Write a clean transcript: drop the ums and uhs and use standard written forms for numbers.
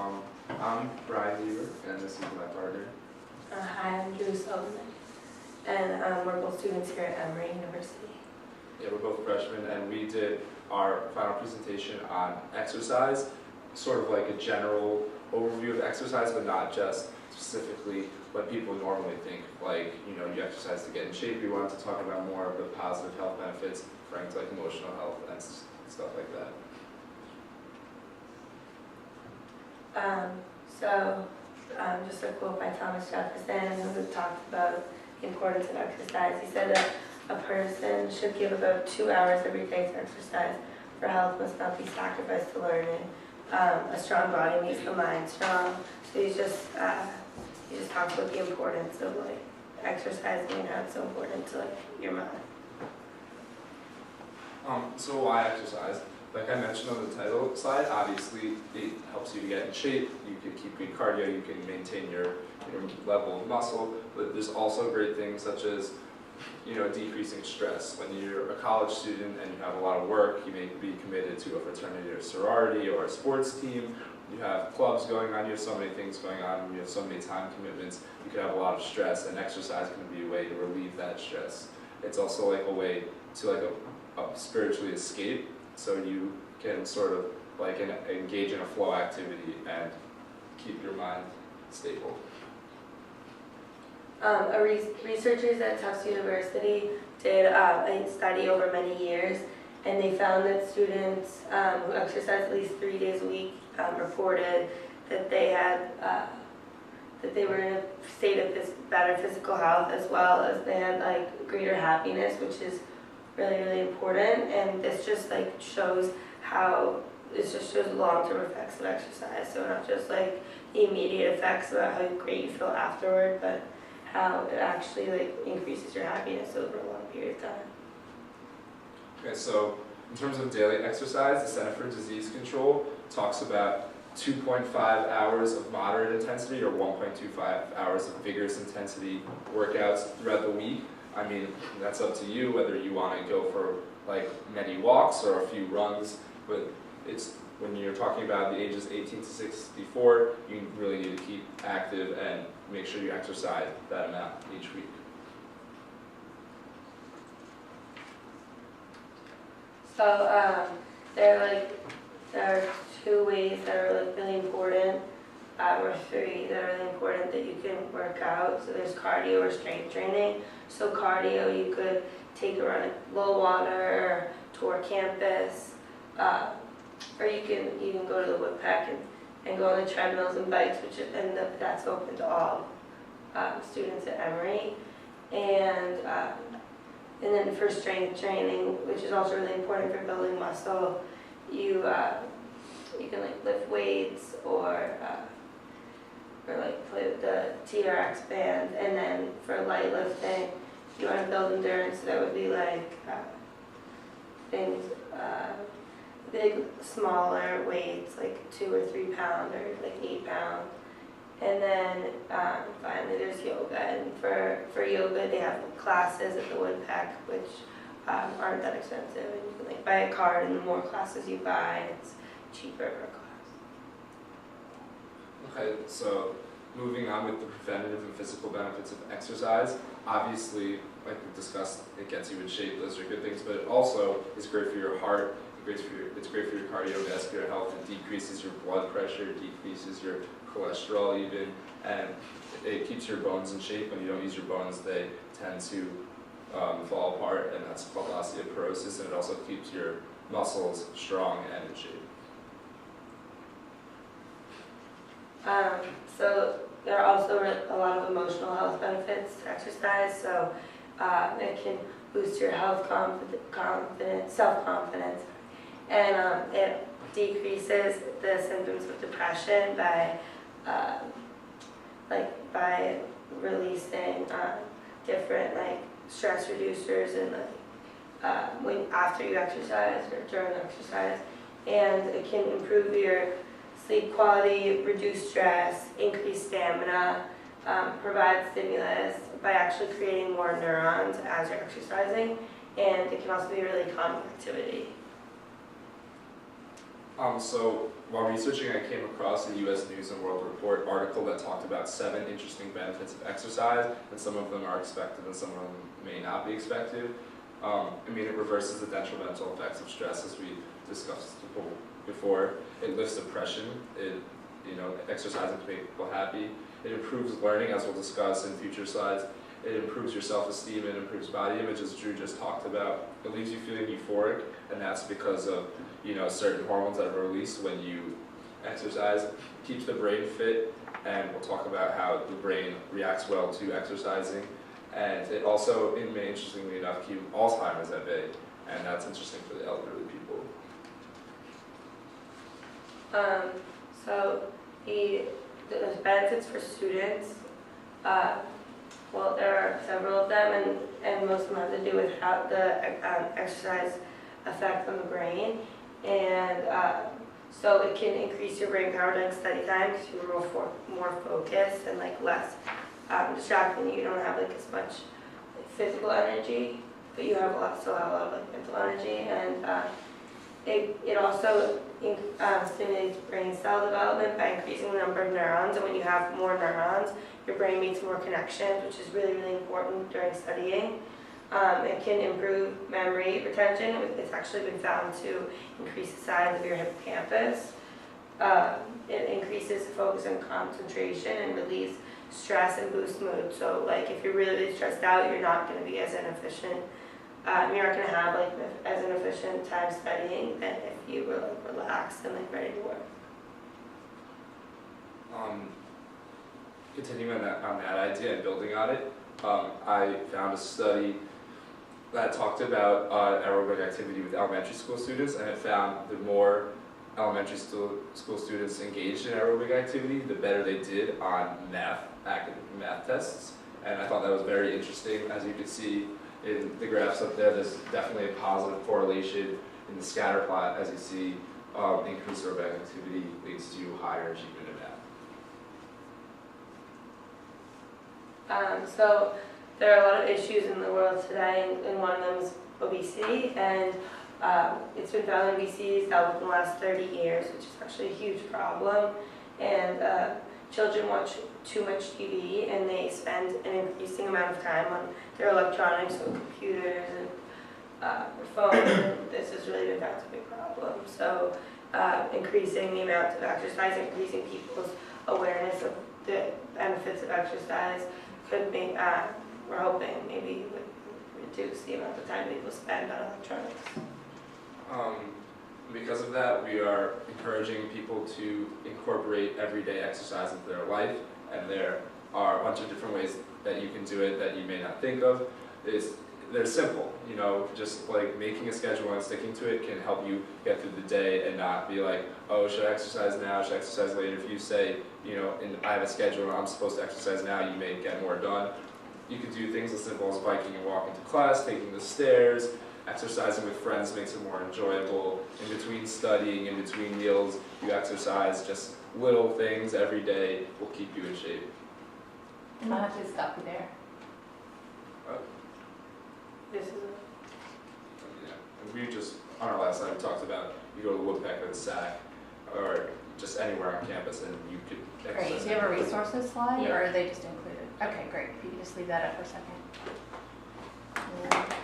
I'm Brian Weaver, and this is my partner. Hi, I'm Drew Sullivan, and we're both students here at Emory University. Yeah, we're both freshmen, and we did our final presentation on exercise, sort of like a general overview of exercise, but not just specifically what people normally think, like, you exercise to get in shape. We wanted to talk about more of the positive health benefits, referring to like emotional health and stuff like that. Just a quote by Thomas Jefferson, who talked about the importance of exercise. He said that a person should give about 2 hours every day to exercise, for health must not be sacrificed to learning. A strong body makes the mind strong. So he just talks about the importance of like exercising and how it's so important to like your mind. So why exercise? Like I mentioned on the title slide, obviously it helps you to get in shape, you can keep good cardio, you can maintain your level of muscle, but there's also great things such as decreasing stress. When you're a college student and you have a lot of work, you may be committed to a fraternity or sorority or a sports team, you have clubs going on, you have so many things going on, you have so many time commitments, you could have a lot of stress, and exercise can be a way to relieve that stress. It's also like a way to spiritually escape, so you can sort of engage in a flow activity and keep your mind stable. Researchers at Tufts University did a study over many years, and they found that students who exercised at least 3 days a week reported that they were in a state of better physical health, as well as they had greater happiness, which is really, really important. And this just shows long-term effects of exercise. So not just the immediate effects about how great you feel afterward, but how it actually increases your happiness over a long period of time. Okay, so in terms of daily exercise, the Center for Disease Control talks about 2.5 hours of moderate intensity or 1.25 hours of vigorous intensity workouts throughout the week. I mean, that's up to you whether you want to go for many walks or a few runs, but it's when you're talking about the ages 18 to 64, you really need to keep active and make sure you exercise that amount each week. So there are 2 ways that are really important, or 3 that are really important that you can work out. So there's cardio or strength training. So cardio, you could take a run at Low-Water or tour campus, or you can go to the Woodpeck and go on the treadmills and bikes, that's open to all students at Emory. And then for strength training, which is also really important for building muscle, you can lift weights or play with the TRX band. And then for light lifting, if you want to build endurance, that would be things, big, smaller weights, 2 or 3 pound or 8 pound. And then finally there's yoga. And for yoga, they have classes at the Woodpeck, which aren't that expensive. And you can buy a card, and the more classes you buy, it's cheaper per class. Okay, so moving on with the preventative and physical benefits of exercise. Obviously, like we discussed, it gets you in shape. Those are good things, but it also is great for your heart. It's great for your cardiovascular health. It decreases your blood pressure, decreases your cholesterol even, and it keeps your bones in shape. When you don't use your bones, they tend to fall apart, and that's called osteoporosis, and it also keeps your muscles strong and in shape. So there are also a lot of emotional health benefits to exercise. So it can boost your self-confidence, and it decreases the symptoms of depression by releasing different stress reducers and after you exercise or during exercise, and it can improve your sleep quality, reduce stress, increase stamina, provide stimulus by actually creating more neurons as you're exercising, and it can also be a really calming activity. So while researching, I came across a U.S. News and World Report article that talked about 7 interesting benefits of exercise, and some of them are expected and some of them may not be expected. It reverses the detrimental effects of stress, as we discussed before. It lifts depression. Exercising can make people happy. It improves learning, as we'll discuss in future slides. It improves your self-esteem and improves body image, as Drew just talked about. It leaves you feeling euphoric, and that's because of certain hormones that are released when you exercise. It keeps the brain fit, and we'll talk about how the brain reacts well to exercising. And it also, interestingly enough, keeps Alzheimer's at bay, and that's interesting for the elderly people. So the benefits for students, well, there are several of them, and most of them have to do with how the exercise affects on the brain. And so it can increase your brain power during study time because you're more focused and less distracted. You don't have as much physical energy, but you have still have a lot of mental energy. And it also stimulates brain cell development by increasing the number of neurons. And when you have more neurons, your brain makes more connections, which is really, really important during studying. It can improve memory retention. It's actually been found to increase the size of your hippocampus. It increases focus and concentration and relieves stress and boosts mood. So if you're really, really stressed out, you're not going to be as inefficient. You're not going to have as an efficient time studying than if you were relaxed and ready to work. Continuing on that idea and building on it, I found a study that talked about aerobic activity with elementary school students, and it found the more elementary school students engaged in aerobic activity, the better they did on academic math tests. And I thought that was very interesting. As you can see in the graphs up there, there's definitely a positive correlation in the scatter plot. As you see, increased aerobic activity leads to higher achievement in math. So there are a lot of issues in the world today, and one of them is obesity. And it's been found that obesity has doubled in the last 30 years, which is actually a huge problem. And children watch too much TV, and they spend an increasing amount of time on their electronics, so computers and their phones. And this has really been found to be a problem. So increasing the amount of exercise, increasing people's awareness of the benefits of exercise could make, we're hoping, maybe would reduce the amount of time people spend on electronics. Because of that, we are encouraging people to incorporate everyday exercise into their life, and there are a bunch of different ways that you can do it that you may not think of. They're simple, just making a schedule and sticking to it can help you get through the day and not be oh, should I exercise now, should I exercise later? If you say, I have a schedule and I'm supposed to exercise now, you may get more done. You could do things as simple as biking and walking to class, taking the stairs. Exercising with friends makes it more enjoyable. In between studying, in between meals, you exercise. Just little things every day will keep you in shape. And I'll have to stop you there. This is And we just, on our last slide, we talked about you go to Woodpecker, the SAC, or just anywhere on campus and you could exercise. Great. Do you have a resources slide, Yeah. or are they just included? Okay, great. If you could just leave that up for a second. Yeah.